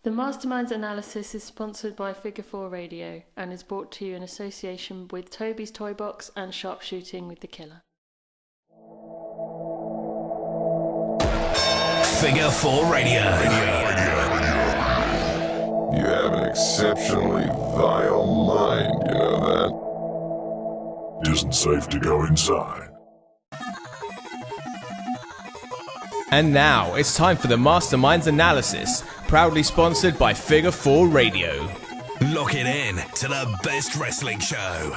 The Masterminds analysis is sponsored by Figure 4 Radio and is brought to you in association with Toby's Toy Box and Sharpshooting with the Killer. Figure 4 Radio. You have an exceptionally vile mind, you know that? Isn't safe to go inside. And now it's time for the Masterminds analysis, proudly sponsored by Figure 4 Radio. Lock it in to the best wrestling show.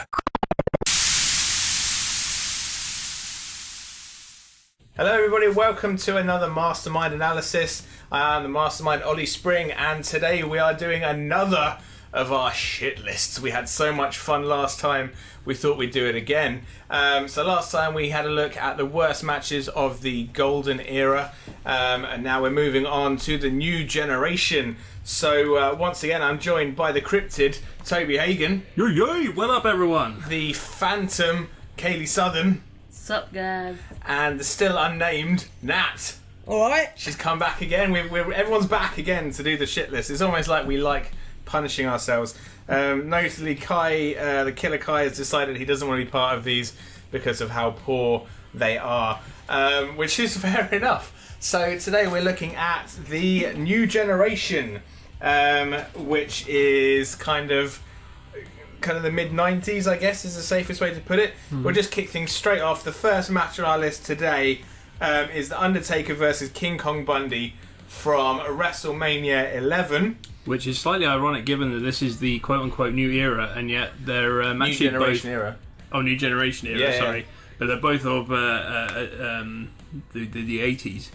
Hello everybody, welcome to another Mastermind analysis. I am the Mastermind Ollie Spring, and today we are doing another of our shit lists. We had so much fun last time, we thought we'd do it again. So last time we had a look at the worst matches of the golden era, and now we're moving on to the new generation. So once again I'm joined by the cryptid Toby Hagen. Yay! What up, everyone? The phantom Kaylee Southern. Sup, guys? And the still unnamed Nat. Alright. She's come back again. Everyone's back again to do the shit list. It's almost like we like punishing ourselves. Notably, Kai, the killer Kai, has decided he doesn't want to be part of these because of how poor they are, which is fair enough. So today we're looking at the new generation, which is kind of the mid-90s, I guess, is the safest way to put it. We'll just kick things straight off. The first match on our list today is The Undertaker versus King Kong Bundy from WrestleMania 11. Which is slightly ironic given that this is the quote-unquote new era, and yet they're New actually generation both... era. Oh, new generation era, Yeah, sorry. yeah. But they're both of the 80s.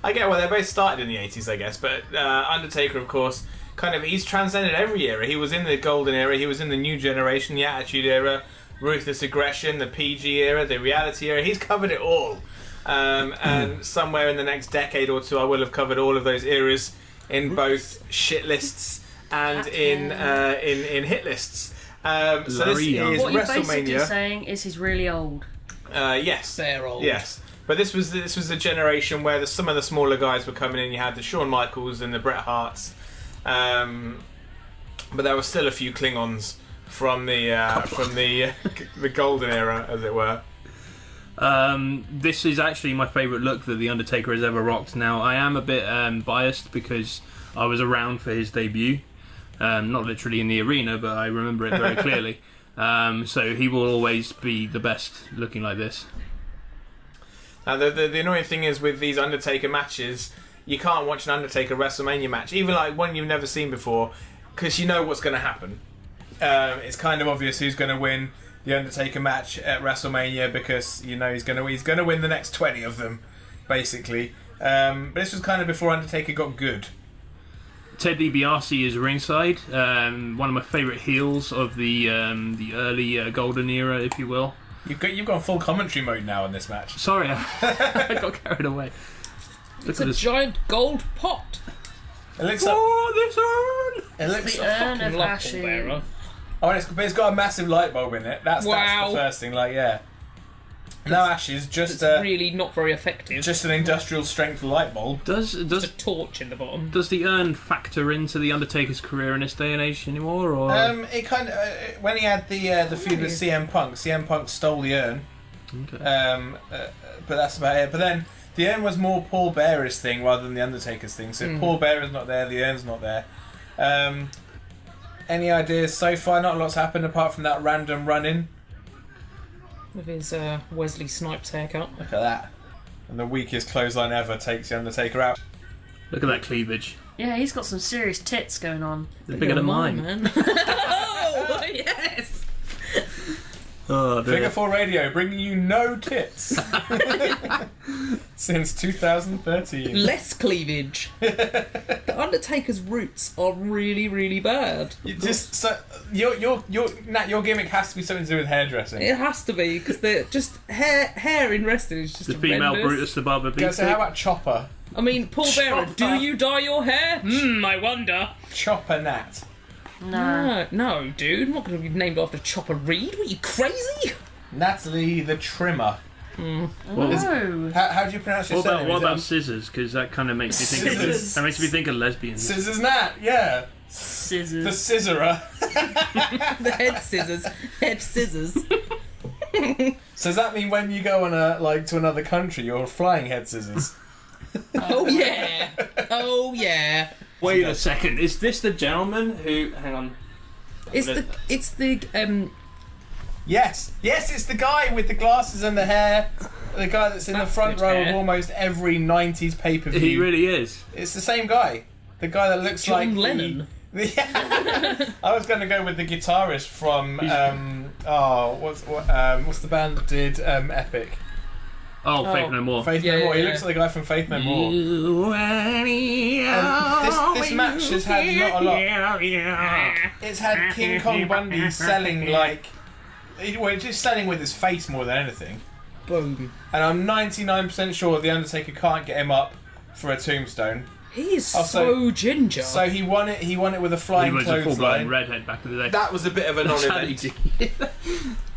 I get, well, they both started in the 80s, I guess, but Undertaker, of course, he's transcended every era. He was in the golden era, he was in the new generation, the attitude era, ruthless aggression, the PG era, the reality era. He's covered it all. And somewhere in the next decade or two, I will have covered all of those eras in both shit lists and in hit lists. So this is What you're WrestleMania. basically saying is he's really old. Yes, They're old. yes. But this was the generation where some of the smaller guys were coming in. You had the Shawn Michaels and the Bret Harts, but there were still a few Klingons from the golden era, as it were. This is actually my favourite look that The Undertaker has ever rocked. Now, I am a bit biased because I was around for his debut. Not literally in the arena, but I remember it very clearly. So he will always be the best looking like this. Now, the annoying thing is with these Undertaker matches, you can't watch an Undertaker WrestleMania match, even like one you've never seen before, because you know what's going to happen. It's kind of obvious who's going to win the Undertaker match at WrestleMania because you know he's going to win the next 20 of them, basically. But this was kind of before Undertaker got good. Ted DiBiase is ringside. One of my favourite heels of the early golden era, if you will. You've got full commentary mode now in this match. Sorry, I got carried away. It's a giant gold pot. It looks like this urn! it looks. The urn of Fucking ashes. bearer. Oh, but it's got a massive light bulb in it. That's Wow. the first thing. Like, yeah, no ashes, just It's really not very effective. just an industrial strength light bulb. Does a torch in the bottom. Does the urn factor into the Undertaker's career in this day and age anymore? Or It kind of when he had the feud with CM Punk stole the urn. okay. But that's about it. But then the urn was more Paul Bearer's thing rather than the Undertaker's thing. So if Paul Bearer's not there, the urn's not there. Any ideas so far? Not a lot's happened apart from that random run-in. With his Wesley Snipes haircut. Look at that. And the weakest clothesline ever takes the Undertaker out. Look at that cleavage. Yeah, he's got some serious tits going on. They're bigger than mine. Man. Oh, yes! Oh, dear. Figure 4 Radio bringing you no tits since 2013. Less cleavage. The Undertaker's roots are really, really bad. Your gimmick has to be something to do with hairdressing. It has to be, because they're just hair in wrestling is just The female horrendous. Brutus the Barber Okay, so how about Chopper? I mean, Paul Bearer, Chopper. do you dye your hair? I wonder. Chopper Nat. No, dude, I'm not going to be named after Chopper Reed. What, are you crazy? Natalie the Trimmer. No. How do you pronounce your surname? What about scissors? Because that kind of makes me think. Scissors. That makes me think of lesbians. Scissors Nat? Yeah. Scissors. The scissorer. The head scissors. Head scissors. So does that mean when you go on to another country, you're flying head scissors? Oh yeah. Oh yeah. Wait a second. Is this the gentleman who? Hang on. It's the Yes, it's the guy with the glasses and the hair. The guy that's in the front good row hair. of almost every 90s pay-per-view. He really is. It's the same guy. The guy that looks like John Lennon. I was going to go with the guitarist from what's the band that did Epic? Oh, Faith No More. Faith Yeah, No More. yeah, He yeah. looks like the guy from Faith No More. This match has had not a lot. It's had King Kong Bundy selling just selling with his face more than anything. Boom. And I'm 99% sure the Undertaker can't get him up for a tombstone. He is Oh, so ginger. So he won it. He won it with a He flying was a full-blown clothesline. redhead back in the day. That was a bit of a That's how he non-event. did it.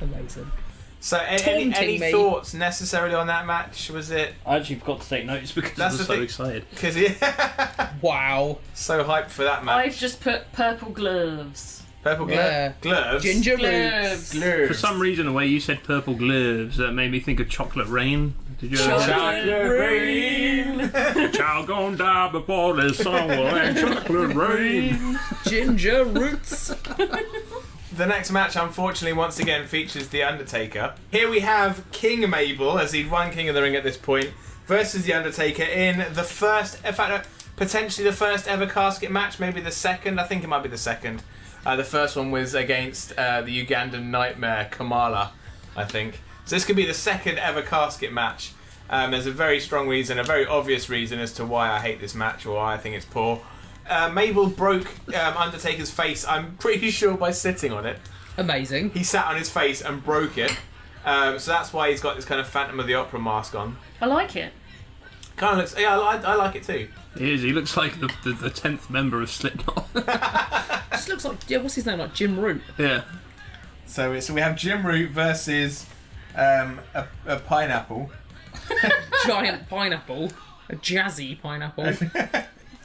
Amazing. So Taunting any me. thoughts necessarily on that match? Was it I actually forgot to take notes because That's I the was so thing. excited. because he Wow. so hyped for that match? I've just put purple gloves. Purple Yeah. gloves. Ginger Gloves. roots. Gloves. For some reason, the way you said purple gloves, that made me think of chocolate rain. Did you ever Chocolate rain. Child gonna die before this song will end. Chocolate rain. Ginger roots. The next match, unfortunately, once again features The Undertaker. Here we have King Mabel, as he'd won King of the Ring at this point, versus The Undertaker in the first, in fact, potentially the first ever casket match, maybe the second. I think it might be the second. The first one was against the Ugandan Nightmare, Kamala, I think. So this could be the second ever casket match. There's a very strong reason, a very obvious reason as to why I hate this match or why I think it's poor. Mabel broke Undertaker's face, I'm pretty sure, by sitting on it. Amazing. He sat on his face and broke it. So that's why he's got this kind of Phantom of the Opera mask on. I like it. Kind of looks, yeah, I like it too. He is. He looks like the 10th member of Slipknot. This looks like what's his name? Like Jim Root. Yeah. So we have Jim Root versus a pineapple. Giant pineapple. A jazzy pineapple.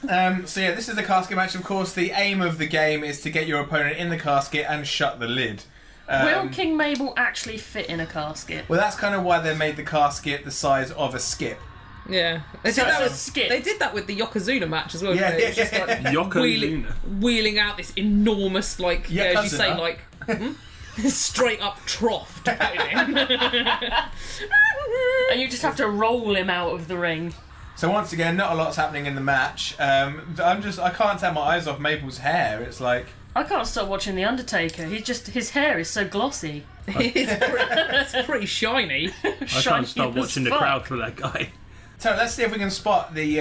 So yeah, this is the casket match. Of course, the aim of the game is to get your opponent in the casket and shut the lid. Will King Mabel actually fit in a casket? Well, that's kind of why they made the casket the size of a skip. Yeah. They So did, that it's a with, skip. they did that with the Yokozuna match as well. Yeah, didn't they? It's just yeah. like Yokozuna. wheeling out this enormous, like, as you say, Yokozuna. like, straight up trough to put it in. And you just have to roll him out of the ring. So once again, not a lot's happening in the match. I can't take my eyes off Mabel's hair. It's like, I can't stop watching The Undertaker. His hair is so glossy. It's pretty shiny. I can't stop watching the crowd for that guy. so let's see if we can spot the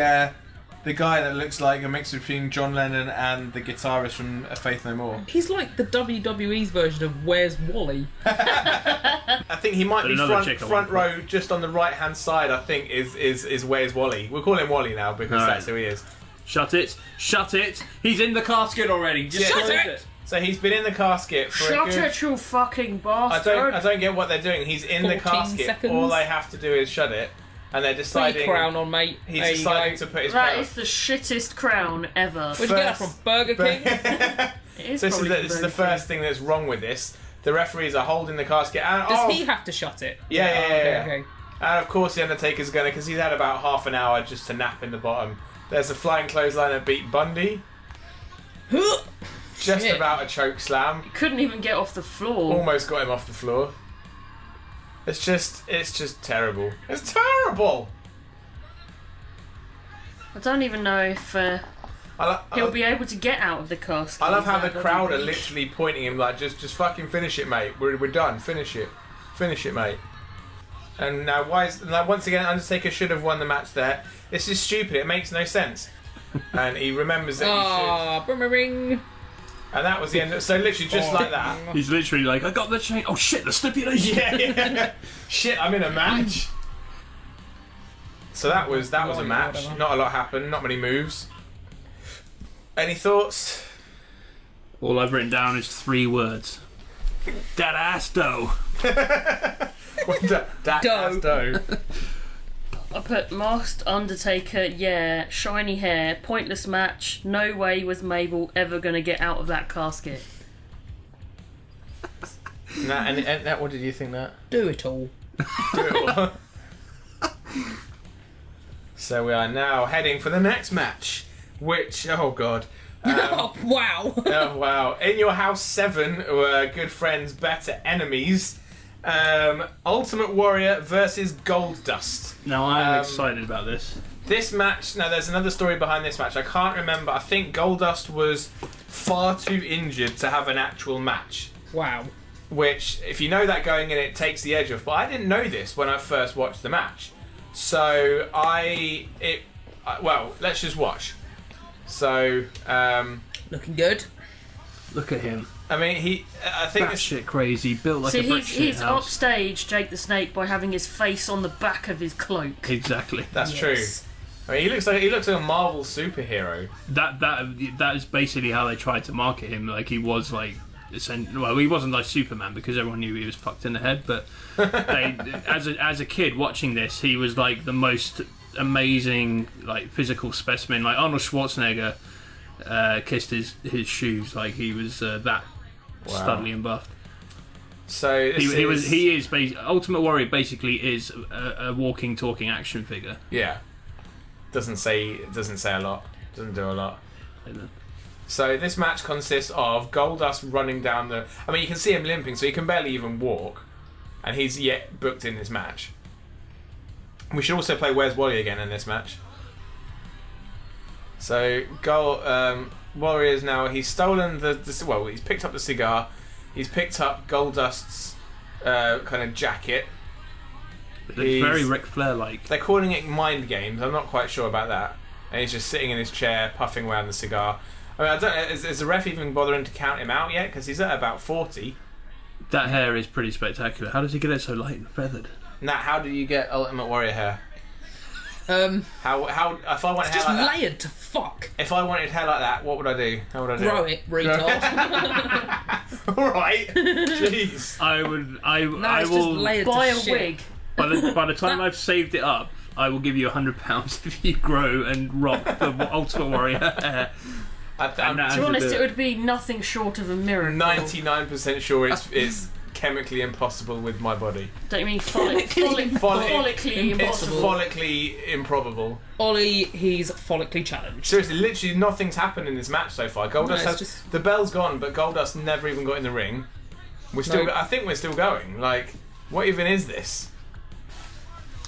guy that looks like a mix between John Lennon and the guitarist from Faith No More. He's like the WWE's version of Where's Wally? I think he might But be another chick I front want. row, just on the right hand side. I think is Where's Wally. We'll call him Wally now because Alright. that's who he is. Shut it. Shut it. He's in the casket already. Just Shut close it. So he's been in the casket for Shut a good... it, you fucking I bastard! don't get what they're doing. He's in the 14 casket. seconds. All they have to do is shut it, and they're Put your deciding. crown on, mate. He's There you deciding go. to put his That crown. is the shittest crown ever. Where'd you get that from? Burger King? It is So this probably is the Burger first thing that's wrong with this. The referees are holding the casket, and Does he have to shut it? Yeah. Okay. And of course the Undertaker's gonna, because he's had about half an hour just to nap in the bottom. There's a flying clothesline that beat Bundy. Just Shit. about a choke slam. King. Couldn't even get off the floor. Almost got him off the floor. It's just terrible. It's terrible. I don't even know if he'll be able to get out of the casket. I love how the He's that crowd are weak. literally pointing him like, just fucking finish it, mate. We're done. Finish it, mate. And now once again, Undertaker should have won the match there. This is stupid. It makes no sense. And he remembers that he should. Ah, boomerang. And that was the end. So literally just like that. He's literally like, I got the chain. Oh shit, the stipulation. Yeah. Shit, I'm in a match. So that was a match. Whatever. Not a lot happened. Not many moves. Any thoughts? All I've written down is 3 words. That ass though. Dough. I put Masked Undertaker, yeah, shiny hair, pointless match, no way was Mabel ever going to get out of that casket. And what did you think that? Do it all. So we are now heading for the next match, which, oh god. Oh, wow. Oh wow. In Your House 7 were good friends, better enemies. Ultimate Warrior versus Goldust. Now I am excited about this. This match, now there's another story behind this match. I can't remember. I think Goldust was far too injured to have an actual match. Wow. Which, if you know that going in, it takes the edge off. But I didn't know this when I first watched the match. So well, let's just watch. So, Looking good. Look at him. I mean, I think this Shit crazy, built like See, a brick shit he's house. upstage Jake the Snake by having his face on the back of his cloak. Exactly. That's Yes. true. I mean, he looks like a Marvel superhero. That is basically how they tried to market him. Like he was like, well, he wasn't like Superman because everyone knew he was fucked in the head. But as a kid watching this, he was like the most amazing like physical specimen. Like Arnold Schwarzenegger kissed his shoes. Like he was that studly and buffed. So he is Ultimate Warrior basically is a walking, talking action figure. Yeah. Doesn't say a lot. Doesn't do a lot. So this match consists of Goldust running down the... I mean, you can see him limping, so he can barely even walk. And he's yet booked in this match. We should also play Where's Wally again in this match. So, Warriors now... He's stolen well, he's picked up the cigar. He's picked up Goldust's kind of jacket. It's very Ric Flair-like. They're calling it mind games. I'm not quite sure about that. And he's just sitting in his chair, puffing away on the cigar. I mean, I don't. Is the ref even bothering to count him out yet? Because he's at about 40. That hair is pretty spectacular. How does he get it so light and feathered? Nat, how do you get Ultimate Warrior hair? How? If I wanted It's hair just like that, layered to fuck. if I wanted hair like that, what would I do? How would I do? Grow it, retard. All right. Jeez. I would. I It's just will layered Buy to a shit. wig. by the time I've saved it up. I will give you £100 if you grow and rock the Ultimate Warrior hair. I'm To be honest, it would be nothing short of a miracle. 99% sure it's chemically impossible with my body. Don't you mean follically It's impossible? follically improbable. Ollie, he's follically challenged. Seriously, literally nothing's happened in this match so far. Goldust No, it's has just- the bell's gone, but Goldust never even got in the ring. We're still. Nope. I think we're still going. Like, what even is this?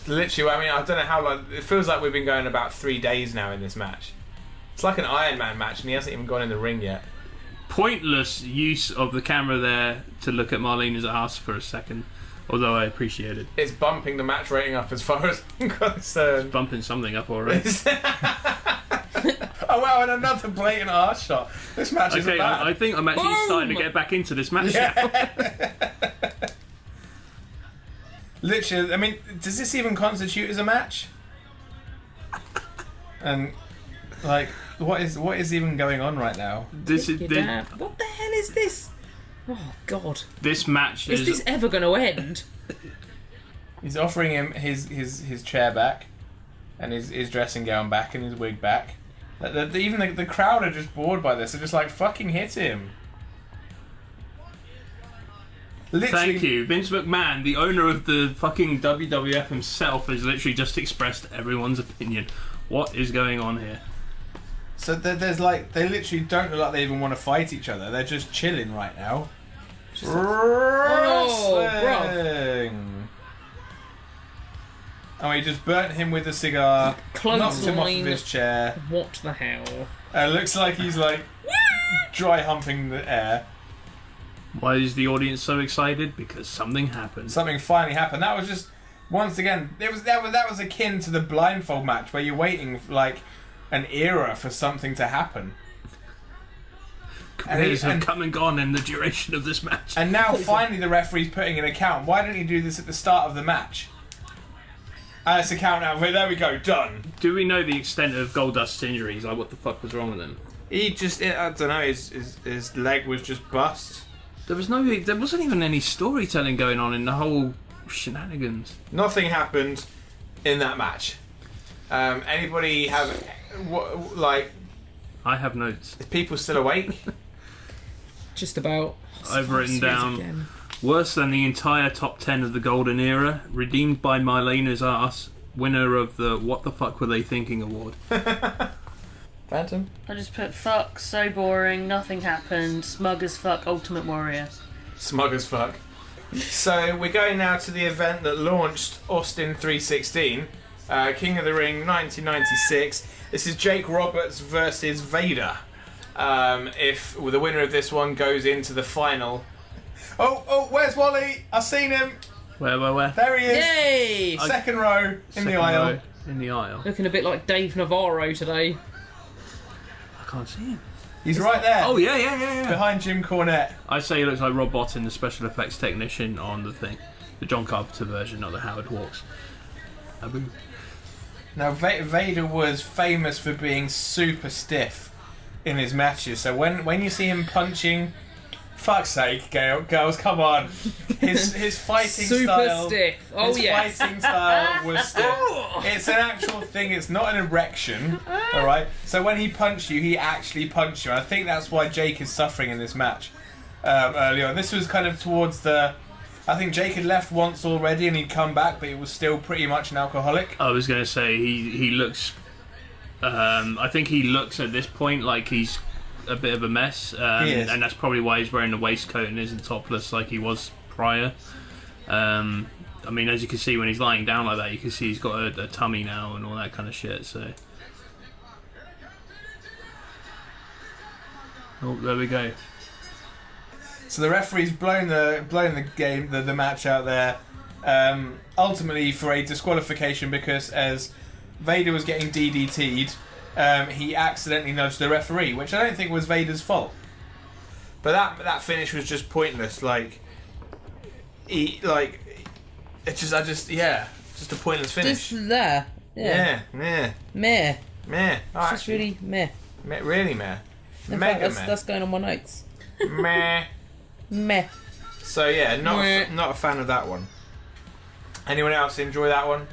Literally, I mean, I don't know how long. It feels like we've been going about 3 days now in this match. It's like an Iron Man match, and he hasn't even gone in the ring yet. Pointless use of the camera there to look at Marlena's ass for a second, although I appreciate it. It's bumping the match rating up as far as I'm concerned. Bumping something up already. Oh wow, and another blatant arse shot. This match isn't Okay, bad. I think I'm actually Boom! starting to get back into this match now. Literally, I mean, does this even constitute as a match? And like, what is even going on right now? This is Your dad. What the hell is this? Oh God! this match Is this ever going to end? He's offering him his chair back, and his dressing gown back, and his wig back. Even the crowd are just bored by this. They're just like, fucking hit him. Literally, Thank you, Vince McMahon, the owner of the fucking WWF himself, has literally just expressed everyone's opinion. What is going on here? So there's like, they literally don't look like they even want to fight each other. They're just chilling right now. Wrestling. Oh, he just burnt him with a cigar, knocked him off of his chair. What the hell? It looks like he's like dry humping the air. Why is the audience so excited? Because something happened. Something finally happened. That was just, once again, that was akin to the blindfold match where you're waiting for like an era for something to happen. Careers have come and gone in the duration of this match. And now finally the referee's putting an account. Why didn't he do this at the start of the match? It's a count out. There we go. Done. Do we know the extent of Goldust's injuries? Like, what the fuck was wrong with him? He just, I don't know, his leg was just bust. There wasn't even any storytelling going on in the whole shenanigans. Nothing happened in that match. Anybody have like? I have notes. Is people still awake? Just about. I've written Series down again. worse than the entire top 10 of the Golden Era, redeemed by Mylena's ass, winner of the What the Fuck Were They Thinking award. Phantom? I just put fuck, so boring, nothing happened, smug as fuck, Ultimate Warrior. Smug as fuck. So we're going now to the event that launched Austin 316, King of the Ring 1996. This is Jake Roberts versus Vader. If the winner of this one goes into the final. Oh, where's Wally? I've seen him. Where? There he is. Yay! Second row in the aisle. In the aisle. Looking a bit like Dave Navarro today. I can't see him. He's right there. Oh, yeah. Behind Jim Cornette. I'd say he looks like Rob Bottin, the special effects technician on the thing. The John Carpenter version, not the Howard Hawks. Abu. Now, Vader was famous for being super stiff in his matches. So when you see him punching, fuck's sake, girls, come on. His fighting Super style. stiff. Oh, His yes. fighting style was stiff. It's an actual thing. It's not an erection. All right. So when he punched you, he actually punched you. And I think that's why Jake is suffering in this match early on. This was kind of towards the. I think Jake had left once already and he'd come back, but he was still pretty much an alcoholic. I was going to say he looks. I think he looks at this point like he's a bit of a mess, He is. and that's probably why he's wearing the waistcoat and isn't topless like he was prior. I mean, as you can see when he's lying down like that, you can see he's got a tummy now and all that kind of shit. So, oh, there we go. So the referee's blown the game, the match out there, ultimately for a disqualification because as Vader was getting DDT'd, he accidentally nudged the referee, which I don't think was Vader's fault. But that finish was just pointless. Just a pointless finish. Just there. Yeah. Yeah. Meh. Oh, Just really meh. really meh. In Mega fact, meh. that's going on my notes. Meh. Meh. So yeah, Meh. not a fan of that one. Anyone else enjoy that one?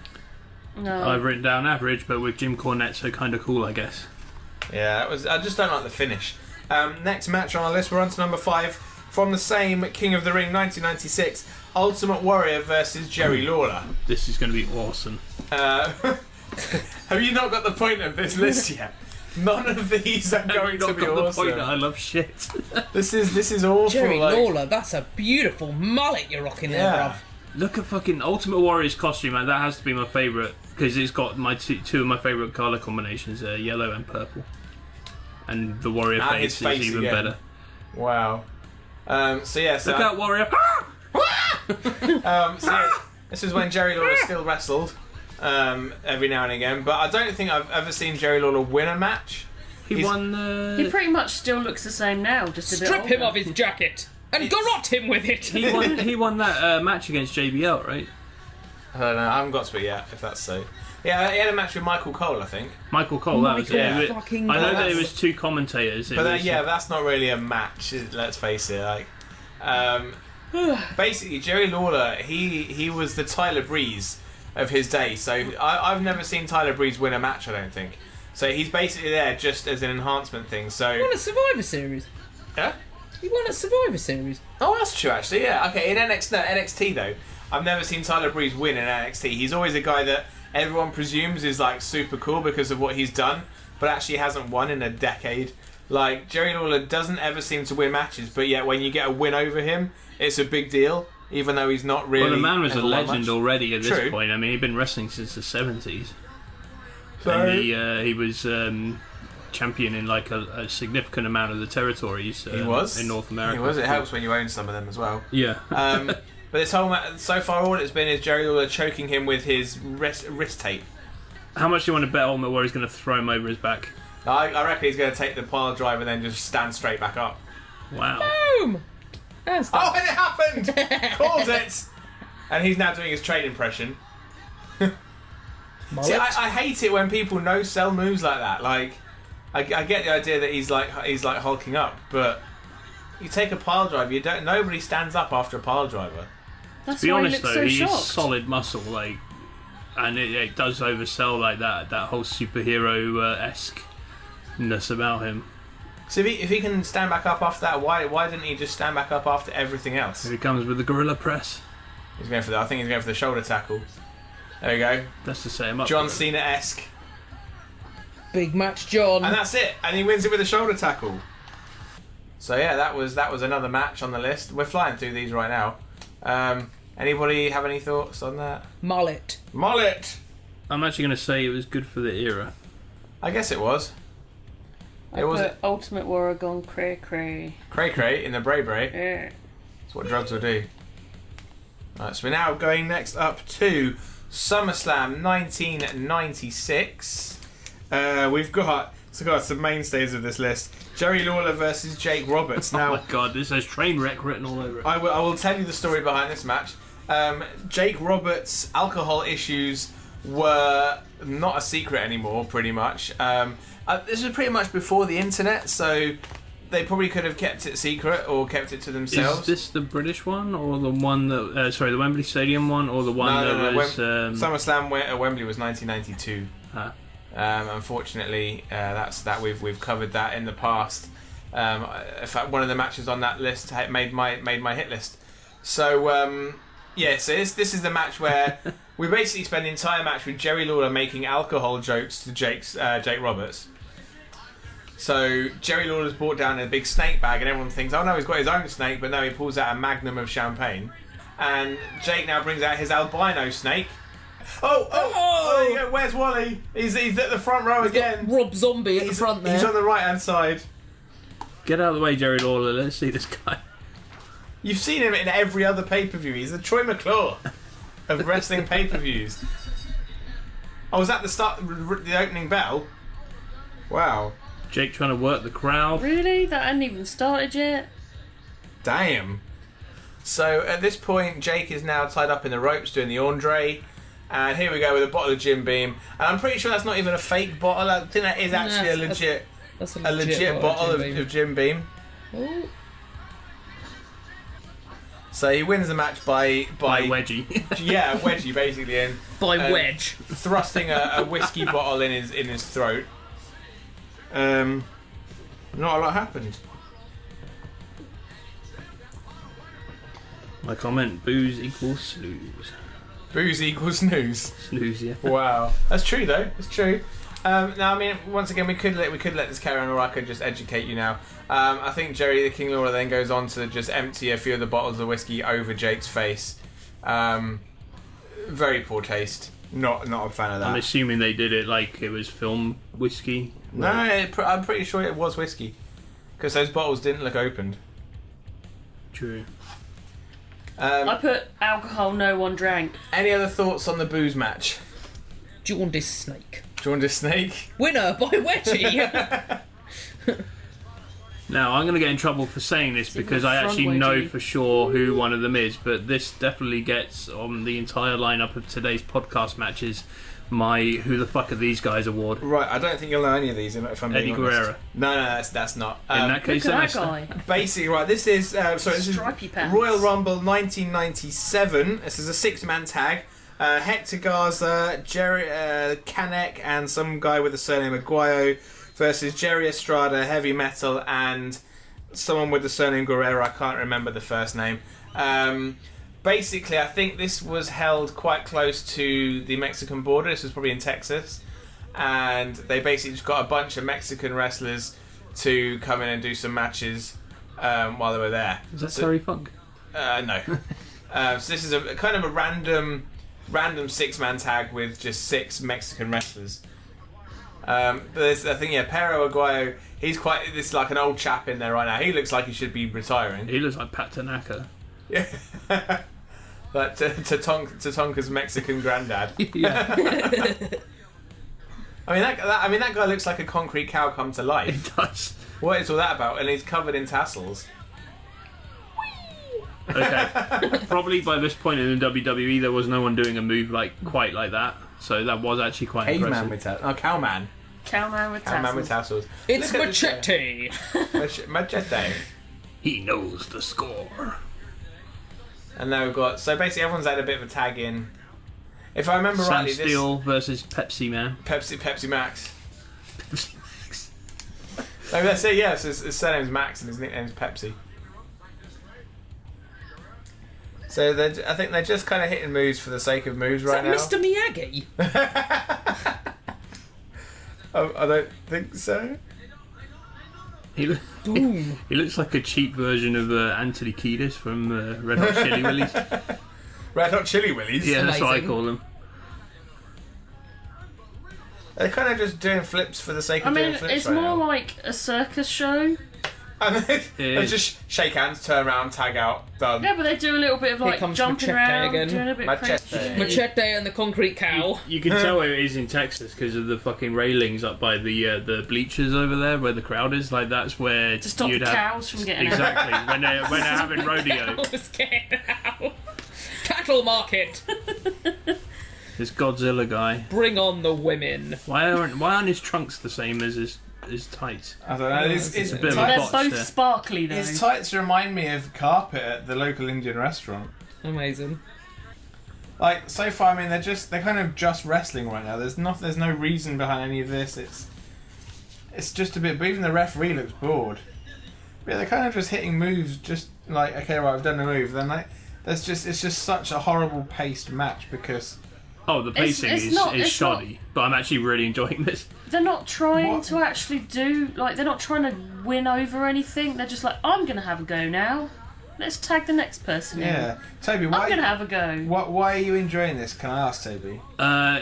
No. I've written down average, but with Jim Cornette, so kind of cool, I guess. Yeah, that was. I just don't like the finish. Next match on our list, we're on to number 5 from the same King of the Ring 1996, Ultimate Warrior versus Jerry Lawler. This is going to be awesome. Have you not got the point of this list yet? None of these are going to be The awesome. point that I love shit. This is awful. Jerry like, Lawler, that's a beautiful mullet you're rocking there, Yeah. bruv. Look at fucking Ultimate Warrior's costume, man. That has to be my favourite because it's got my two of my favourite colour combinations, yellow and purple. And the Warrior And face his face is even again. better. Wow. So Look out, Warrior! this is when Jerry Lawler still wrestled every now and again, but I don't think I've ever seen Jerry Lawler win a match. He won. He pretty much still looks the same now, just a bit Strip him older. of his jacket and garrot him with it. He won that match against JBL, right? I don't know. I haven't got to it yet. If that's so. Yeah, he had a match with Michael Cole, I think. Michael Cole. That was Michael it. fucking I know Cole. that it was two commentators. But that's not really a match. Let's face it. Basically, Jerry Lawler, he was the Tyler Breeze of his day. So I've never seen Tyler Breeze win a match. I don't think. So he's basically there just as an enhancement thing. So He won a Survivor Series. yeah. He won a Survivor Series. Oh, that's true, actually. Yeah. Okay. In NXT though, I've never seen Tyler Breeze win in NXT. He's always a guy that everyone presumes is like super cool because of what he's done, but actually hasn't won in a decade. Like Jerry Lawler doesn't ever seem to win matches, but yet when you get a win over him, it's a big deal, even though he's not really. Well, the man was a ever won legend much. already at this True. point. I mean, he'd been wrestling since the 70s. So- And he was champion in like a significant amount of the territories. He was in North America. He was. It helps when you own some of them as well. Yeah. But this whole so far, all it's been is Jerry Lawler choking him with his wrist tape. How much do you want to bet Ultimate Warrior's going to throw him over his back? I reckon he's going to take the pile driver and then just stand straight back up. Wow. Boom! That's Oh, and it happened! Called it! And he's now doing his trade impression. See, I hate it when people no-sell moves like that. Like, I get the idea that he's like hulking up, but You take a pile driver. Nobody stands up after a pile driver. That's To be why honest he looks though, so he's shocked. solid muscle, like, and it does oversell like that whole superhero esque-ness about him. So if he can stand back up after that, why didn't he just stand back up after everything else? Here he comes with the gorilla press. He's going for I think he's going for the shoulder tackle. There we go. That's to set him up. John Cena-esque. Big match, John. And that's it. And he wins it with a shoulder tackle. So yeah, that was another match on the list. We're flying through these right now. Anybody have any thoughts on that? Mullet. Mullet! I'm actually going to say it was good for the era. I guess it was. I put Ultimate Warrior gone cray. Cray in the Bray Bray. Yeah. That's what drugs will do. Right, so we're now going next up to SummerSlam 1996. We've got some mainstays of this list. Jerry Lawler versus Jake Roberts. Now, Oh my god, this has train wreck written all over it. I will tell you the story behind this match. Jake Roberts' alcohol issues were not a secret anymore, pretty much. This was pretty much before the internet, so they probably could have kept it secret or kept it to themselves. Is this the British one, or the one that... sorry, the Wembley Stadium one, or the one that was... SummerSlam at Wembley was 1992. Ah. Unfortunately, we've covered that in the past. In fact, one of the matches on that list made my hit list. So so this is the match where we basically spend the entire match with Jerry Lawler making alcohol jokes to Jake Roberts. So Jerry Lawler's brought down a big snake bag, and everyone thinks, oh no, he's got his own snake, but no, he pulls out a magnum of champagne, and Jake now brings out his albino snake. Oh! There you go. Where's Wally? He's at the front row again. Rob Zombie at the front there. He's on the right hand side. Get out of the way, Jerry Lawler. Let's see this guy. You've seen him in every other pay-per-view. He's the Troy McClure of wrestling pay-per-views. Oh, was that the start, the opening bell? Wow. Jake trying to work the crowd. Really? That hadn't even started yet? Damn. So at this point, Jake is now tied up in the ropes doing the Andre. And here we go with a bottle of Jim Beam. And I'm pretty sure that's not even a fake bottle. I think that is actually a legit bottle of Jim Beam. Oh. So he wins the match by Wedgie. Yeah, a wedgie basically, and By wedge. thrusting a whiskey bottle in his throat. Not a lot happened. My comment: booze equals snooze. Booze equals snooze. Snooze, yeah. Wow, that's true though. It's true. Now, I mean, once again, we could let this carry on, or I could just educate you now. I think Jerry the King Lawler then goes on to just empty a few of the bottles of whiskey over Jake's face. Very poor taste. Not a fan of that. I'm assuming they did it like it was film whiskey. No, I'm pretty sure it was whiskey, because those bottles didn't look opened. True. I put alcohol no one drank. Any other thoughts on the booze match? Jaundice snake. Jaundice snake. Winner by Wedgie. Now, I'm going to get in trouble for saying this because I front actually wedgie. know for sure who one of them is, but this definitely gets on the entire lineup of today's podcast matches my Who the Fuck Are These Guys award. Right, I don't think you'll know any of these if I'm being Eddie honest. Guerrero. No, that's not. In that case, Look at that's that guy. Basically, right, this is Stripy pants. Royal Rumble 1997. This is a 6-man tag. Hector Garza, Jerry Canek, and some guy with the surname Aguayo versus Jerry Estrada, Heavy Metal, and someone with the surname Guerrero. I can't remember the first name. Basically, I think this was held quite close to the Mexican border. This was probably in Texas. And they basically just got a bunch of Mexican wrestlers to come in and do some matches while they were there. Is that Terry Funk? No. So this is a kind of a random 6-man tag with just 6 Mexican wrestlers. But there's, I think, Pero Aguayo, he's quite this like an old chap in there right now. He looks like he should be retiring. He looks like Pat Tanaka. Yeah. Like Tatanka's Mexican granddad. Yeah. I mean that guy looks like a concrete cow come to life. It does. What is all that about? And he's covered in tassels. Okay. Probably by this point in the WWE, there was no one doing a move quite like that. So that was actually quite Caveman impressive. with tassels. Oh, cowman. Cowman with Cowman tassels. with tassels. It's Look at this Machete. guy. Machete. He knows the score. And now we've got... So basically everyone's had a bit of a tag in. If I remember Sam rightly, Steele versus Pepsi Man. Pepsi Max. No, that's it, yes. His surname's Max and his nickname's Pepsi. So I think they're just kind of hitting moves for the sake of moves right now. Is that Mr. Miyagi? I don't think so. He looks like a cheap version of Anthony Kiedis from Red Hot Chili Willies. Red Hot Chili Willies? Yeah, that's what I Amazing. call them. They're kind of just doing flips for the sake I of doing mean, flips it's right more now. like a circus show. And they is. just shake hands, turn around, tag out, done. Yeah, but they do a little bit of like comes jumping Machete around, again. doing a bit of Machete. crazy. Machete and the concrete cow. You can tell it is in Texas because of the fucking railings up by the bleachers over there where the crowd is. Like that's where To stop you'd the have cows from getting out. exactly when they're having rodeo. Cows getting out. Cattle market. This Godzilla guy. Bring on the women. Why aren't his trunks the same as his tights? I don't know. It's a bit of a They're botch both there. sparkly though. His tights remind me of carpet at the local Indian restaurant. Amazing. Like so far, I mean, they're kind of just wrestling right now. There's no reason behind any of this. It's just a bit. But even the referee looks bored. But yeah, they're kind of just hitting moves, just like okay, right, I've done the move. Then like, it's just such a horrible paced match because Oh, the pacing it's is not- it's shoddy, but I'm actually really enjoying this. They're not trying What? to actually do they're not trying to win over anything. They're just like, I'm gonna have a go now. Let's tag the next person in. yeah, Toby, I'm why gonna have a go. why are you enjoying this? Can I ask, Toby?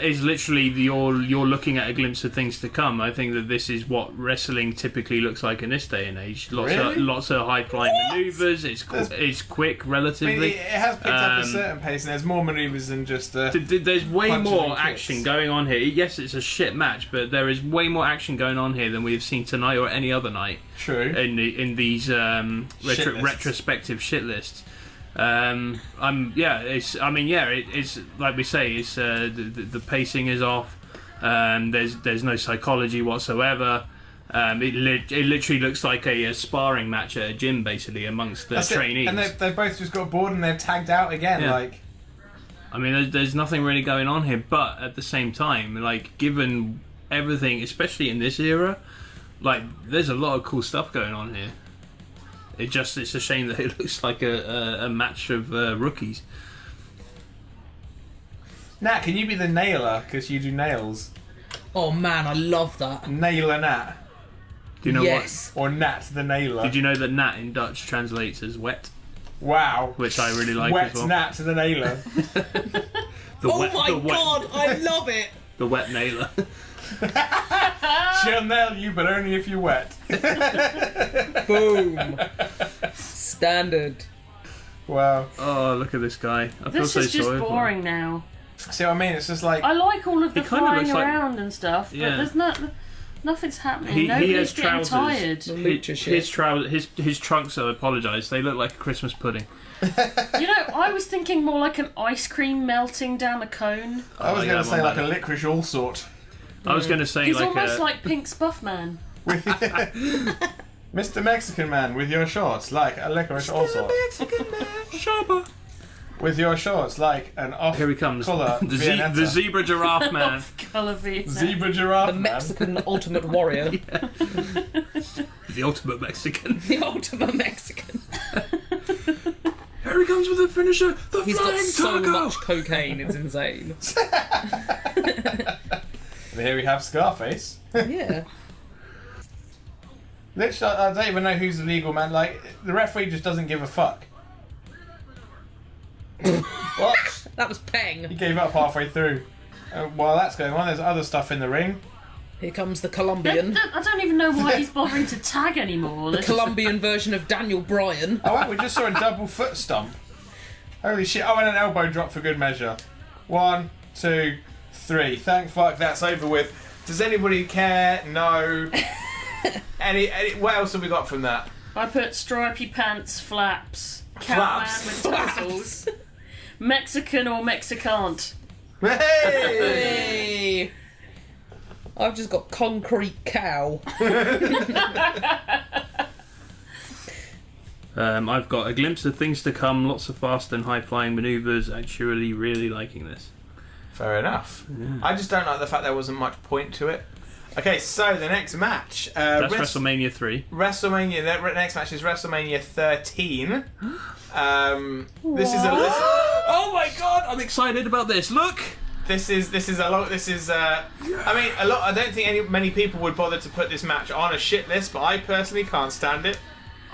Is literally you're looking at a glimpse of things to come. I think that this is what wrestling typically looks like in this day and age. Really? Lots of high flying manoeuvres. It's quick I mean, relatively. it has picked up a Um, certain pace, and there's more manoeuvres than just the. There's way punches more and kicks. action going on here. Yes, it's a shit match, but there is way more action going on here than we have seen tonight or any other night True. in these Shit lists. retrospective shit lists. It's like we say, it's the pacing is off. There's no psychology whatsoever. It literally looks like a sparring match at a gym, basically, amongst the That's it. trainees. And they've both just got bored and they've tagged out again. Yeah. Like, I mean, there's nothing really going on here, but at the same time, like, given everything, especially in this era, like, there's a lot of cool stuff going on here. It's a shame that it looks like a match of rookies. Nat, can you be the nailer? Because you do nails. Oh man, I love that. Nailer Nat. Do you know Yes. Or Nat the nailer. what? Did you know that Nat in Dutch translates as wet, Wow. which I really like Wet as well. Nat the nailer. The Oh wet, my the wet, god, I love it. the wet nailer. She'll nail you, but only if you're wet. Boom. Standard. Wow. Oh, look at this guy. I feel This so is just sorry for him. boring now. See what I mean? It's just like. I like all of the He kinda flying looks like- around and stuff, but Yeah. there's nothing's happening. He Nobody's has getting trousers. tired. The lucha shit. His trunks, I apologise, they look like a Christmas pudding. You know, I was thinking more like an ice cream melting down a cone. I was Oh, going yeah, to say one like a better. licorice all sort. I was going to say He's like almost a... like Pink's Buffman. Mr. Mexican man with your shorts like a licorice all sort. Shabba. With your shorts like an off Here he comes. colour Viennetta. the zebra giraffe man. Colour Vietnam. Zebra giraffe The man. Mexican ultimate warrior. The ultimate Mexican. The ultimate Mexican. Here he comes with the finisher. The He's got flying so taco. much cocaine, it's insane. And here we have Scarface. Yeah. Literally, I don't even know who's the legal man. Like, the referee just doesn't give a fuck. What? That was He Peng. gave up halfway through. While that's going on, there's other stuff in the ring. Here comes the Colombian. I don't even know why he's bothering to tag anymore. The They're just- Colombian version of Daniel Bryan. Oh, wow, we just saw a double foot stomp. Holy shit. Oh, and an elbow drop for good measure. 1, 2, 3. Thank fuck that's over with. Does anybody care? No. any what else have we got from that? I put stripy pants, flaps, Flaps. catman with tassels, Mexican or Mexicant. Hey! Hey! I've just got concrete cow. I've got a glimpse of things to come, lots of fast and high-flying manoeuvres. Actually, really liking this. Fair enough. I just don't like the fact there wasn't much point to it. Okay, so the next match. That's WrestleMania 3. WrestleMania. The next match is WrestleMania 13. This is a. Oh my god, I'm excited about this. Look! This is a lot. This is. I mean, a lot. I don't think many people would bother to put this match on a shit list, but I personally can't stand it.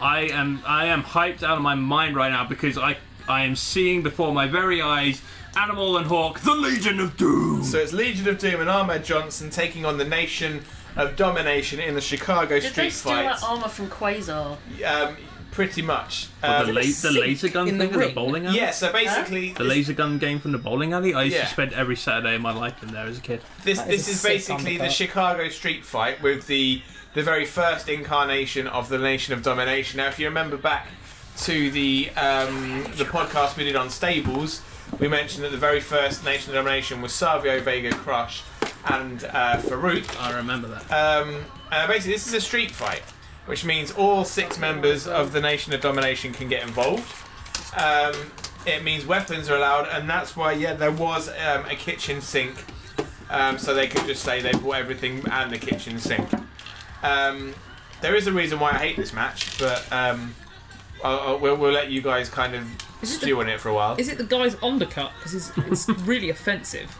I am hyped out of my mind right now because I am seeing before my very eyes Animal and Hawk, the Legion of Doom. So it's Legion of Doom and Ahmed Johnson taking on the Nation of Domination in the Chicago Did Street they steal Fight. that armour from Quasar? Pretty much. The laser gun in thing the in the ring? bowling alley? Yeah, so basically... The laser gun game from the bowling alley? I used Yeah. to spend every Saturday of my life in there as a kid. This That is a is sick basically the undercut. Chicago Street Fight with the very first incarnation of the Nation of Domination. Now, if you remember back to the podcast we did on Stables, we mentioned that the very first Nation of Domination was Savio Vega, Crush, and Farouk. I remember that. Basically, this is a street fight, which means all 6 members of the Nation of Domination can get involved. It means weapons are allowed, and that's why, there was a kitchen sink, so they could just say they bought everything and the kitchen sink. There is a reason why I hate this match, but we'll let you guys kind of stew on it for a while. Is it the guy's undercut? Because it's really offensive.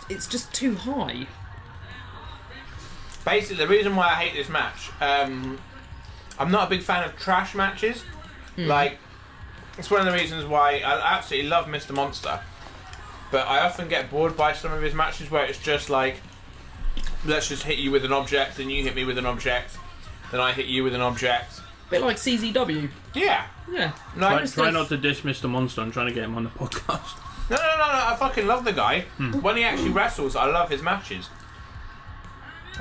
It's just too high. Basically, the reason why I hate this match, I'm not a big fan of trash matches. Like, it's one of the reasons why I absolutely love Mr. Monster, but I often get bored by some of his matches where it's just like, let's just hit you with an object, and you hit me with an object, then I hit you with an object. Bit like CZW. Yeah. Yeah. No, Try not to diss Mr. Monster. I'm trying to get him on the podcast. No, I fucking love the guy. When he actually wrestles, I love his matches.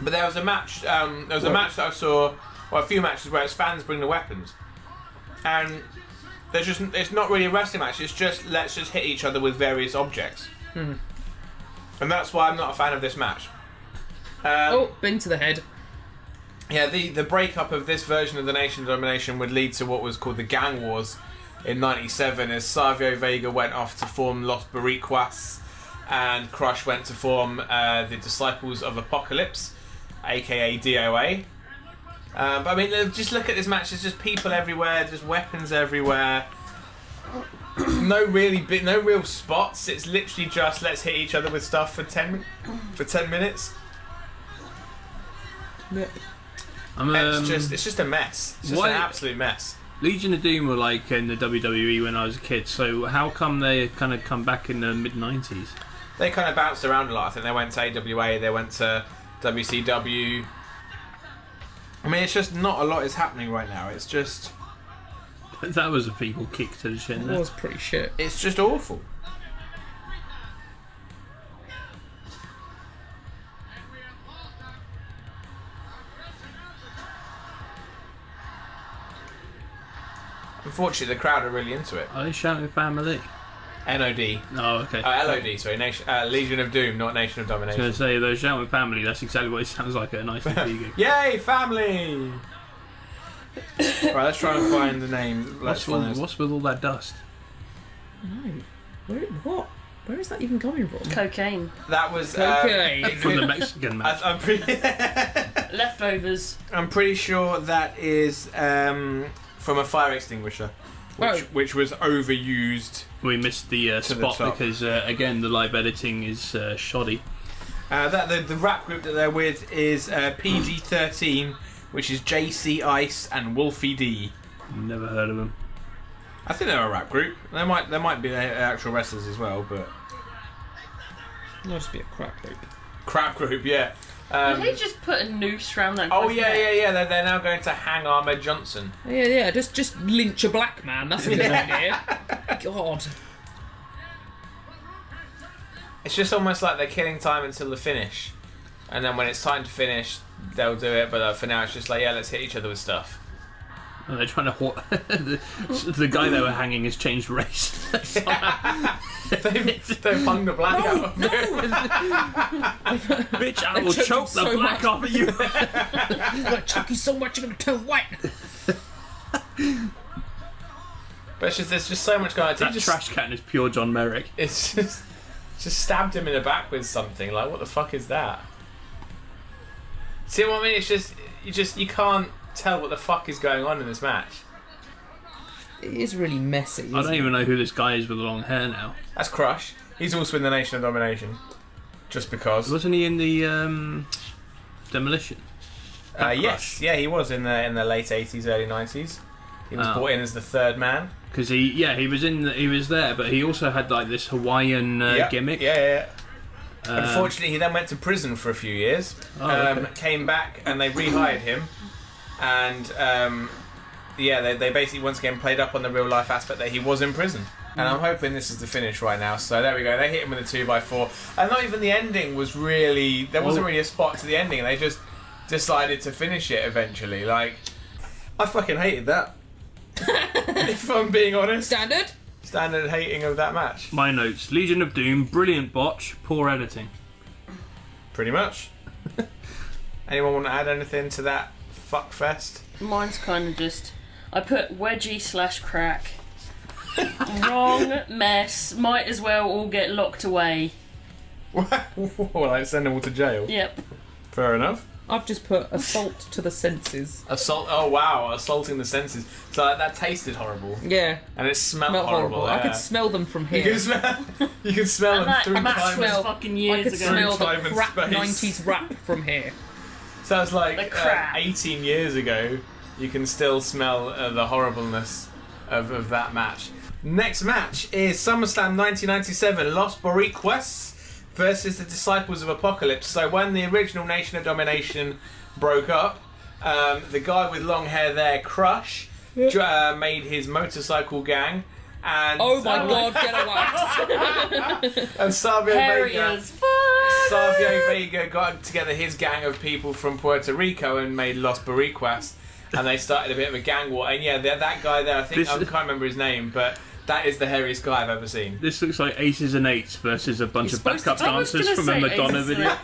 But there was a match, match that I saw, well, a few matches where it's fans bring the weapons. And it's not really a wrestling match, it's just, let's just hit each other with various objects. And that's why I'm not a fan of this match. Bing to the head. Yeah, the breakup of this version of the Nation of Domination would lead to what was called the Gang Wars in '97, as Savio Vega went off to form Los Boricuas, and Crush went to form the Disciples of Apocalypse, aka DOA. But I mean, just look at this match. There's just people everywhere, just weapons everywhere. No real spots. It's literally just let's hit each other with stuff for 10 minutes. Yeah. It's just a mess. It's just an absolute mess. Legion of Doom were like in the WWE when I was a kid, so how come they kind of come back in the mid-90s? They kind of bounced around a lot. I think they went to AWA, they went to WCW. I mean, it's just not a lot is happening right now. It's just... That was a feeble kick to the shin It there. was pretty shit. It's just awful. Unfortunately, the crowd are really into it. Are they shouting family? NOD. Oh, okay. LOD, sorry. Legion of Doom, not Nation of I was Domination. going to say, they're shouting family, that's exactly what it sounds like at a nice TV gig. Yay, family! Right, let's try and find the name. What's with all that dust? No. What? Where is that even coming from? Cocaine. That was... Okay. From the Mexican match. I'm pretty... Leftovers. I'm pretty sure that is from a fire extinguisher, which was overused. We missed the spot top. because, again, the live editing is shoddy. The rap group that they're with is PG-13, which is JC Ice and Wolfie D. Never heard of them. I think they're a rap group. They might be actual wrestlers as well, but Might just be a crap group. crap group, yeah. Did they just put a noose around that Oh guy's yeah, neck? yeah. They're now going to hang Ahmed Johnson. Yeah. Just lynch a black man. That's a good idea. God. It's just almost like they're killing time until the finish, and then when it's time to finish, they'll do it. But for now, it's just like, yeah, let's hit each other with stuff. And they're trying to... the guy they were hanging has changed race. They've hung the black out of him. Bitch, I will choke choke you the so black much. off of you. You're gonna choke you so much you're gonna turn white. But it's just there's just so much going on. That trash can is pure John Merrick. It's just stabbed him in the back with something. Like, what the fuck is that? See what I mean? It's just you can't tell what the fuck is going on in this match. It is really messy. I don't even know who this guy is with the long hair now. That's Crush. He's also in the Nation of Domination. Just because. Wasn't he in the Demolition? Yes, yeah, he was in the late 80s, early 90s. He was brought in as the third man. Because he was there, but he also had like this Hawaiian gimmick. Yeah. Unfortunately, he then went to prison for a few years. Okay. Came back and they rehired him, and they basically once again played up on the real life aspect that he was in prison. And I'm hoping this is the finish right now. So there we go. They hit him with a 2x4, and not even the ending was really. There wasn't really a spot to the ending. They just decided to finish it eventually. Like, I fucking hated that. If I'm being honest. Standard hating of that match. My notes: Legion of Doom, brilliant botch, poor editing. Pretty much. Anyone want to add anything to that fuckfest? Mine's kind of just... I put wedgie / crack. Wrong mess. Might as well all get locked away. Well, like send them all to jail? Yep. Fair enough. I've just put assault to the senses. Assault. Oh wow, assaulting the senses. So that tasted horrible. Yeah. And it smelled horrible. I Yeah. could smell them from here. You can smell And them that through time. was fucking years I could ago. smell the Time and crap space. 90s rap from here. Sounds like The crap. 18 years ago. You can still smell the horribleness of that match. Next match is SummerSlam 1997, Los Boricuas versus the Disciples of Apocalypse. So when the original Nation of Domination broke up, the guy with long hair there, Crush, made his motorcycle gang. And, Oh my god, get a wax. and Savio Hairy Vega. as fuck. Savio Vega got together his gang of people from Puerto Rico and made Los Boricuas, and they started a bit of a gang war. And yeah, that guy there, I can't remember his name, but that is the hairiest guy I've ever seen. This looks like Aces and Eights versus a bunch You're of backup I was dancers gonna from a say Madonna Aces and video.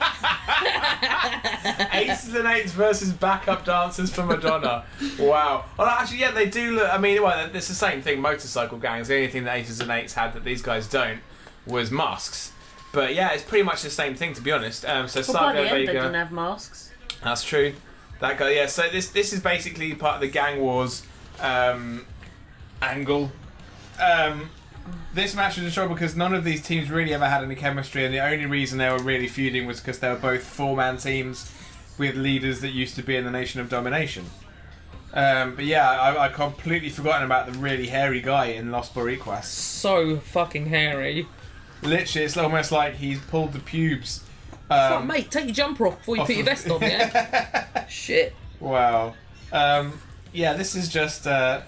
Aces and Eights versus backup dancers for Madonna. Wow. Well, actually, yeah, they do look. I mean, well, it's the same thing. Motorcycle gangs. The only thing that Aces and Eights had that these guys don't was masks. But yeah, it's pretty much the same thing, to be honest. So Well, by the Savio end, they Vega. didn't have masks. That's true. That guy. Yeah. So this is basically part of the gang wars angle. This match was in trouble because none of these teams really ever had any chemistry, and the only reason they were really feuding was because they were both four-man teams with leaders that used to be in the Nation of Domination. But yeah, I completely forgotten about the really hairy guy in Los Boricuas. So fucking hairy. Literally, it's almost like he's pulled the pubes. It's like, mate, take your jumper off before you off put your of- vest on, yeah? Shit. Wow. Yeah, this is just... I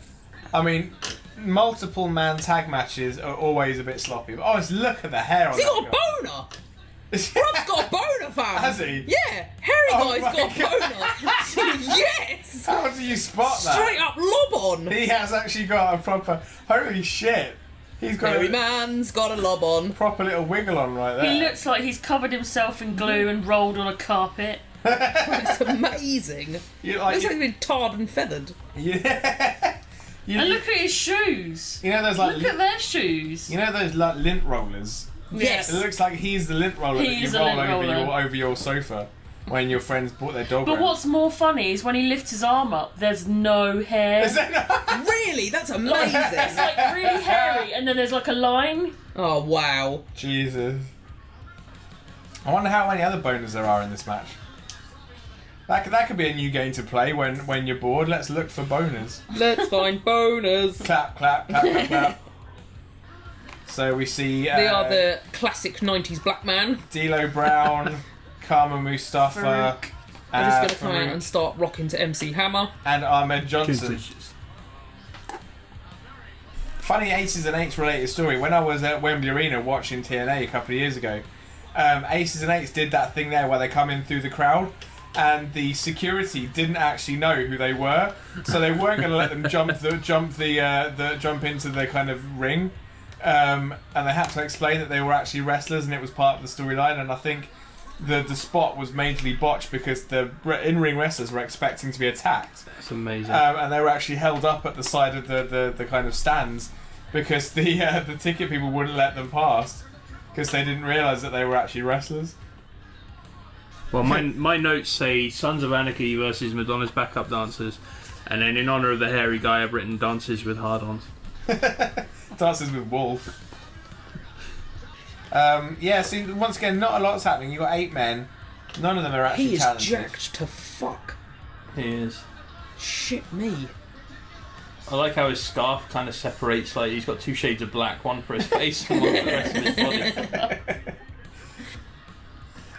mean... Multiple man tag matches are always a bit sloppy. But look at the hair on Has he that got a guy. boner? Rob's got a boner, fam. Has he? Yeah, hairy Oh guy's my got a boner. Yes. How do you spot that? Straight up lob on. He has actually got a proper... Holy shit. He's got Hairy a man's got a lob on. proper little wiggle on right there. He looks like he's covered himself in glue and rolled on a carpet. It's amazing. You Looks like he's been tarred and feathered. Yeah. And look at his shoes. You know those like Look at their shoes. you know those like lint rollers. Yes. It looks like he's the lint roller He's that you a roll lint roller. over your sofa when your friends brought their dog. But round. what's more funny is when he lifts his arm up, there's no hair. Is that not? Really? That's It's amazing. like really hairy, and then there's like a line. Oh, wow. Jesus. I wonder how many other boners there are in this match. That could be a new game to play when you're bored. Let's look for boners. Let's find boners. Clap, clap, clap, clap, clap. So we see They are the classic 90s black man. D'Lo Brown, Karma Mustafa, Farouk. I'm just going to come Farouk, out and start rocking to MC Hammer. and Ahmed Johnson. Kingfishers. Funny Aces and Eights related story. When I was at Wembley Arena watching TNA a couple of years ago, Aces and Eights did that thing there where they come in through the crowd, and the security didn't actually know who they were, so they weren't going to let them jump into the kind of ring, and they had to explain that they were actually wrestlers and it was part of the storyline. And I think the spot was majorly botched because the in-ring wrestlers were expecting to be attacked. That's amazing. And they were actually held up at the side of the kind of stands because the ticket people wouldn't let them pass because they didn't realise that they were actually wrestlers. Well, my notes say Sons of Anarchy versus Madonna's backup dancers, and then in honour of the hairy guy, I've written Dances with Hard-Ons. Dances with Wolf. So once again, not a lot's happening. You've got 8 men. None of them are actually He is talented. jacked to fuck. He is. Shit me. I like how his scarf kind of separates, like he's got 2 shades of black, one for his face and one for the rest of his body.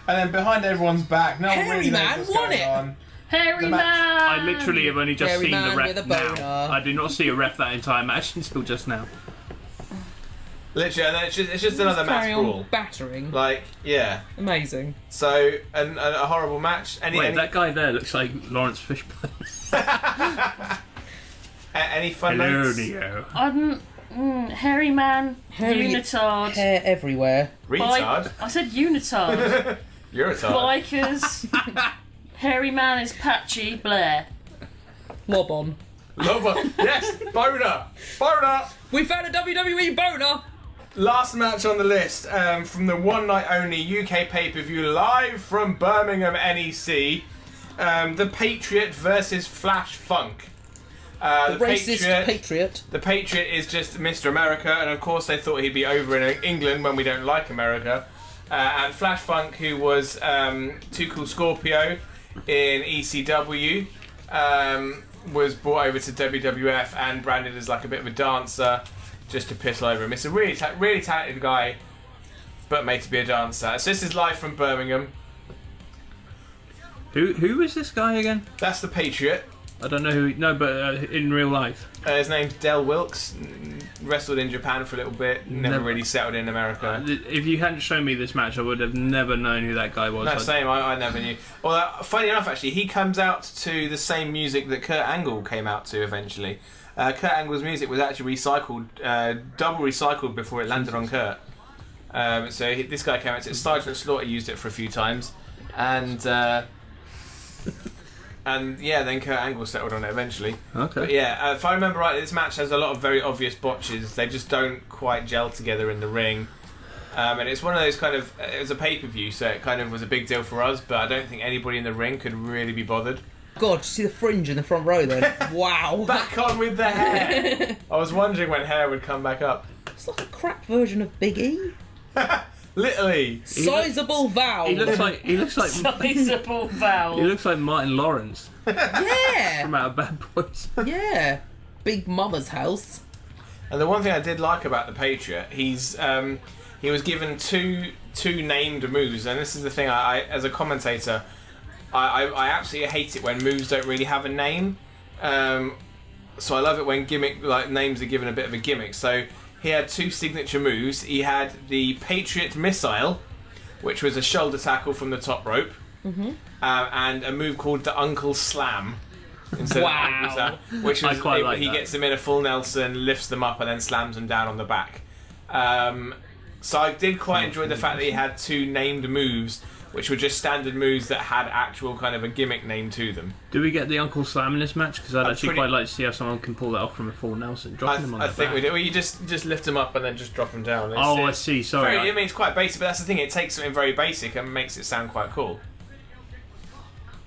And then behind everyone's back, no one Hairy really knows man what's won going it. on. Hairy The man! match- I literally have only just Hairy seen the man ref with a now. boner. I did not see a ref that entire match until just now. Literally, and then it's just another match Carry on brawl. battering. Like, yeah. Amazing. So, a horrible match. Wait, that guy there looks like Lawrence Fishburne. Any fun Hello, notes? Neo. Hairy man, unitard. Hair everywhere. Retard? I said unitard. You're a tard. Bikers. Hairy man is Patchy Blair. Lob on. Lover. Yes, boner. Boner. We found a WWE boner! Last match on the list from the one night only UK pay-per-view live from Birmingham NEC. The Patriot versus Flash Funk. The racist patriot. The Patriot is just Mr. America, and of course they thought he'd be over in England when we don't like America. And Flash Funk, who was Too Cool Scorpio in ECW, was brought over to WWF and branded as like a bit of a dancer, just to piss over him. It's a really talented guy, but made to be a dancer. So this is live from Birmingham. Who is this guy again? That's the Patriot. I don't know who. No, but in real life. His name's Del Wilkes. Wrestled in Japan for a little bit. Never really settled in America. If you hadn't shown me this match, I would have never known who that guy was. No, same. I never knew. Well, funny enough, actually, he comes out to the same music that Kurt Angle came out to eventually. Kurt Angle's music was actually recycled, double recycled before it landed on Kurt. This guy came out to it. Sergeant Slaughter used it for a few times, and yeah, then Kurt Angle settled on it eventually. Okay. But yeah, if I remember right, this match has a lot of very obvious botches. They just don't quite gel together in the ring. And it's one of those kind of... It was a pay-per-view, so it kind of was a big deal for us, but I don't think anybody in the ring could really be bothered. God, did you see the fringe in the front row then? Wow. Back on with the hair! I was wondering when hair would come back up. It's like a crap version of Big E. Literally. Sizable Val. He looks like Sizable Val. he looks like Martin Lawrence Yeah. from Out of Bad Boys. Yeah. Big Mama's house. And the one thing I did like about the Patriot, he was given two named moves, and this is the thing. I as a commentator, I absolutely hate it when moves don't really have a name. So I love it when names are given a bit of a gimmick. So he had 2 signature moves. He had the Patriot Missile, which was a shoulder tackle from the top rope, and a move called the Uncle Slam. Instead Wow. of Uncle Slam, which I is quite like he that. gets them in a full Nelson, lifts them up, and then slams them down on the back. So I did quite enjoy the fact that he had 2 named moves, which were just standard moves that had actual kind of a gimmick name to them. Do we get the Uncle Slam in this match? Because I'd actually pretty- quite like to see how someone can pull that off from a full Nelson, dropping them on I their think back. we do. Well, you just lift them up and then just drop them down. Oh, I see. Sorry. I mean, it's quite basic, but that's the thing. It takes something very basic and makes it sound quite cool.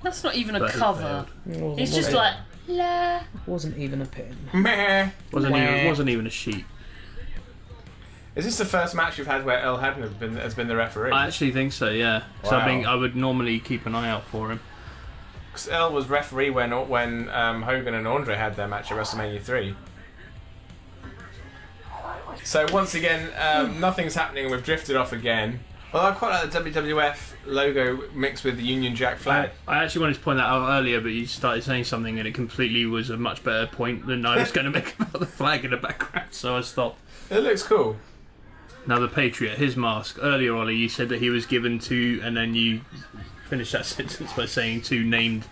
That's not even a But he cover. failed. It's just like, la. Wasn't even a pin. Meh. Wasn't even a sheep. Is this the first match we've had where Earl Hebner has been the referee? I actually think so. Yeah. So Wow. I think I would normally keep an eye out for him. 'Cause Earl was referee when Hogan and Andre had their match at WrestleMania 3. So once again, nothing's happening. We've drifted off again. Well, I quite like the WWF logo mixed with the Union Jack flag. I actually wanted to point that out earlier, but you started saying something and it completely was a much better point than I was going to make about the flag in the background, so I stopped. It looks cool. Now the Patriot, his mask. Earlier, Ollie, you said that he was given 2, and then you finished that sentence by saying 2 named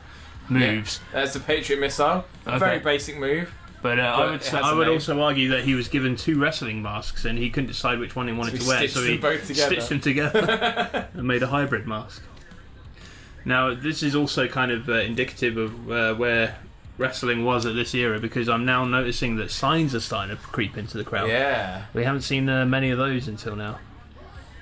moves. There's the Patriot Missile. A very basic move. But But it has I a would name. also argue that he was given 2 wrestling masks, and he couldn't decide which one he wanted So he to wear, stitched so them he both together. stitched them together and made a hybrid mask. Now, this is also kind of indicative of where wrestling was at this era, because I'm now noticing that signs are starting to creep into the crowd. Yeah. We haven't seen many of those until now.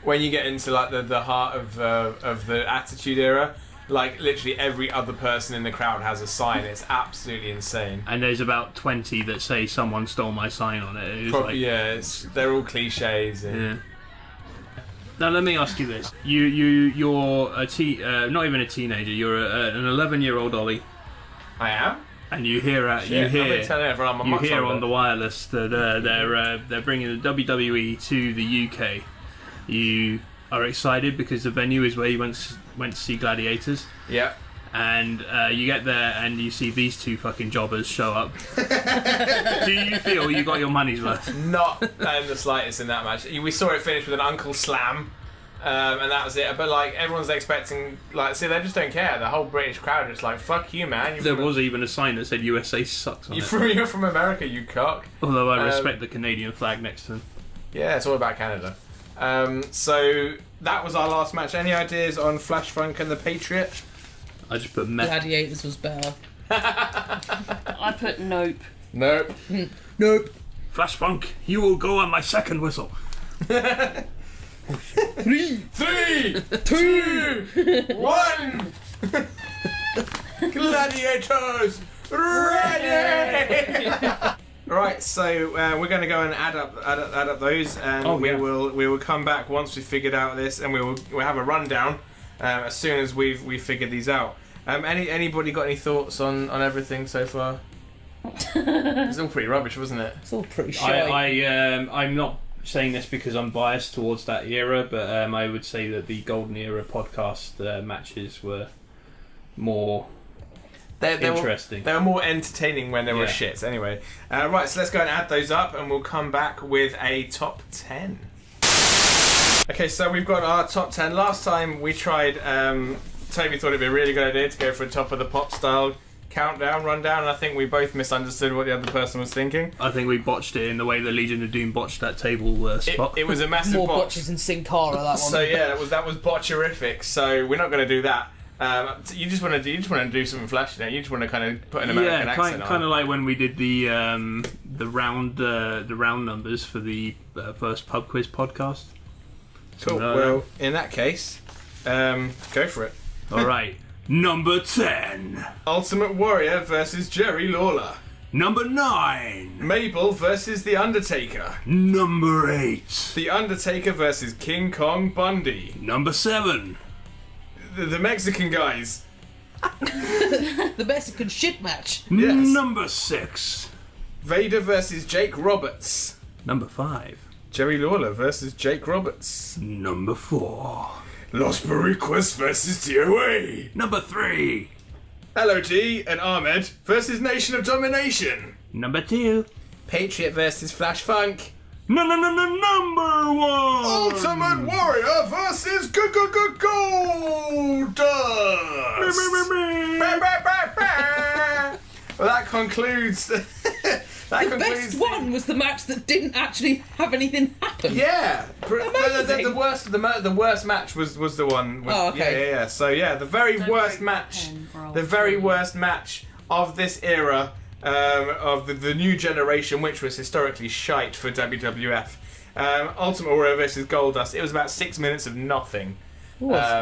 When you get into like the heart of the Attitude Era, like literally every other person in the crowd has a sign. It's absolutely insane. And there's about 20 that say someone stole my sign on it. They're all cliches. Yeah. Now let me ask you this: you're not even a teenager. You're an 11-year-old Ollie. I am. And you hear I've been telling everyone I'm much older. on the wireless that they're bringing the WWE to the UK. You are excited because the venue is where you went to see Gladiators. Yeah. And you get there and you see these two fucking jobbers show up. Do you feel you got your money's worth? Not in the slightest in that match. We saw it finish with an Uncle Slam, and that was it. But like everyone's expecting, like, see, they just don't care. The whole British crowd is like, "Fuck you, man." There was even a sign that said USA sucks on it. You're from America, you cock. Although I respect the Canadian flag next to them. Yeah, it's all about Canada. So that was our last match. Any ideas on Flash Funk and the Patriot? I just put meth. Gladiators was better. I put nope. Nope. Nope. Flash Funk, you will go on my second whistle. 3, 2, 1. Gladiators ready. Right, so we're going to go and add up those, and we will come back once we figured out this, and we'll have a rundown as soon as we've figured these out. Anybody got any thoughts on everything so far? It's all pretty rubbish, wasn't it? It's all pretty shy. I'm not saying this because I'm biased towards that era, but I would say that the Golden Era podcast matches were more interesting. They were more entertaining when they were shit. Anyway, right, so let's go and add those up, and we'll come back with a top 10. Okay, so we've got our top 10. Last time we tried, Toby thought it'd be a really good idea to go for a top of the pop style countdown, rundown, and I think we both misunderstood what the other person was thinking. I think we botched it in the way the Legion of Doom botched that table spot. It was a massive More botch. botches in Sin Cara, that one. So yeah, that was botcherific. So we're not going to do that. You just want to do something flashy, don't you? You just want to kind of put an American accent on. Kind of like when we did the round numbers for the first pub quiz podcast. Cool. Well, in that case, go for it. All right. Number 10. Ultimate Warrior versus Jerry Lawler. Number 9. Mabel versus The Undertaker. Number 8. The Undertaker versus King Kong Bundy. Number 7. The Mexican guys. The Mexican shit match. Yes. Number 6. Vader versus Jake Roberts. Number 5. Jerry Lawler versus Jake Roberts. Number 4. Los Boricuas versus DOA. Number 3. LOD and Ahmed versus Nation of Domination. Number 2. Patriot versus Flash Funk. Number 1. Ultimate Warrior versus Goldust. Well, that concludes. The best one was the match that didn't actually have anything happen. Yeah, Amazing. the worst match was the one. With, Oh, okay. Yeah. So yeah, the very worst match, the very worst match of this era, of the new generation, which was historically shite for WWF. Ultimate Warrior versus Goldust. It was about 6 minutes of nothing.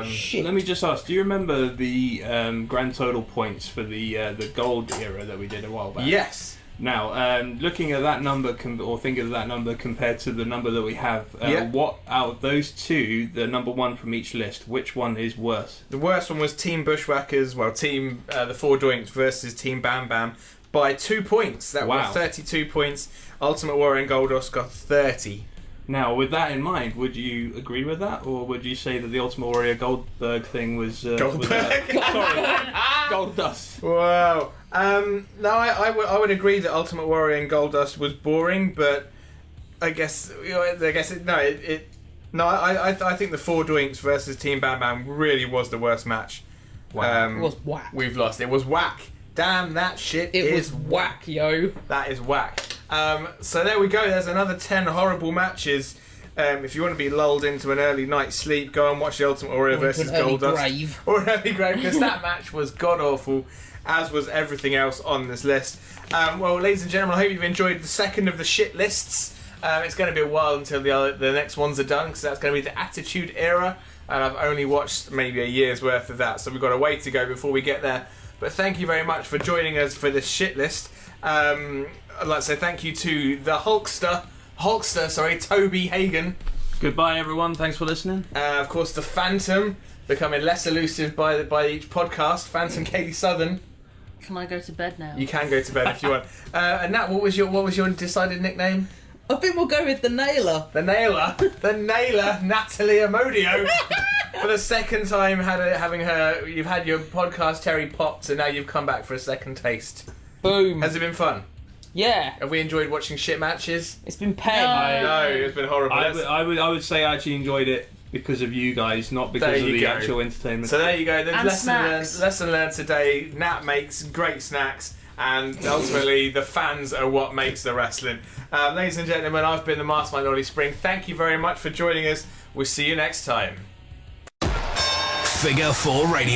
Shit. Let me just ask, do you remember the grand total points for the gold era that we did a while back? Yes. Now, looking at that number, or thinking of that number compared to the number that we have, what out of those two, the number one from each list, which one is worse? The worst one was Team Bushwhackers, Team the Four Doinks versus Team Bam Bam by 2 points. That was 32 points. Ultimate Warrior and Goldust got 30. Now, with that in mind, would you agree with that, or would you say that the Ultimate Warrior Goldberg thing was... Goldberg? Goldust. Wow. No, I would agree that Ultimate Warrior and Goldust was boring, but I guess I think the Four Doinks versus Team Bam Bam really was the worst match. Wow. It was whack. We've lost. It was whack. Damn, that shit is whack, yo. That is whack. So there we go. There's another 10 horrible matches. If you want to be lulled into an early night's sleep, go and watch the Ultimate Warrior versus an early Goldust. grave. Or an early grave, because that match was god-awful, as was everything else on this list. Well, ladies and gentlemen, I hope you've enjoyed the second of the shit lists. It's going to be a while until the next ones are done, because that's going to be the Attitude Era, and I've only watched maybe a year's worth of that, so we've got a way to go before we get there. But thank you very much for joining us for this shit list. I'd like to say thank you to the Hulkster, Toby Hagen. Goodbye, everyone. Thanks for listening. Of course, the Phantom, becoming less elusive by each podcast. Phantom Katie Southern. Can I go to bed now? You can go to bed if you want. And Nat, what was your decided nickname? I think we'll go with the Nailer. The Nailer, Natalie Amodio. For the second time, having her, you've had your podcast Terry popped, and now you've come back for a second taste. Boom. Has it been fun? Yeah. Have we enjoyed watching shit matches? It's been pain. No, it's been horrible. I would say I actually enjoyed it because of you guys, not because of the actual entertainment. So there you go. The And lesson learned today. Nat makes great snacks, and ultimately the fans are what makes the wrestling. Ladies and gentlemen, I've been the Mastermind Ollie Spring. Thank you very much for joining us. We'll see you next time. Figure 4 Radio.